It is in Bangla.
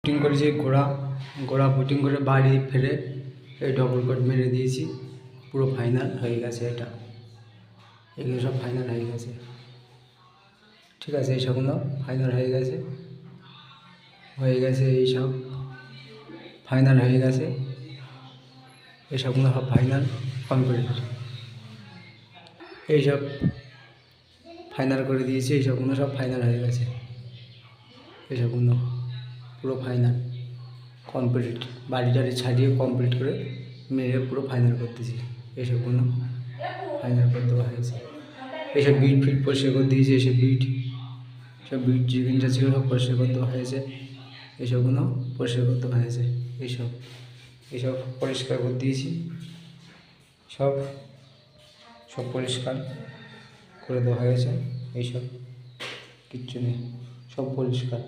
বুটিং করেছি গোড়া বুটিং করে বাড়ি ফিরে এই ডবল কোট মেরে দিয়েছি। পুরো ফাইনাল হয়ে গেছে। এগুলো সব ফাইনাল হয়ে গেছে। ঠিক আছে, এইসবগুলো ফাইনাল হয়ে গেছে এইসব ফাইনাল হয়ে গেছে। এইসবগুলো সব ফাইনাল কমপ্লিট। এইসব ফাইনাল করে দিয়েছি। এইসবগুলো সব ফাইনাল হয়ে গেছে। এইসবগুলো পুরো ফাইনাল কমপ্লিট। বাড়ি টাড়ি ছাড়িয়ে কমপ্লিট করে মেরে পুরো ফাইনাল করতেছি। এইসবগুলো ফাইনাল করে দেওয়া হয়েছে। এইসব বিট ফিট পরিষ্কার করে দিয়েছি। সব বিট যেখানটা ছিল সব পরিষ্কার করতে হয়েছে। এইসবগুলো পরিষ্কার করতে হয়েছে। এইসব পরিষ্কার করে দিয়েছি। সব পরিষ্কার করে দেওয়া হয়েছে। এইসব কিচ্ছু নেই, সব পরিষ্কার।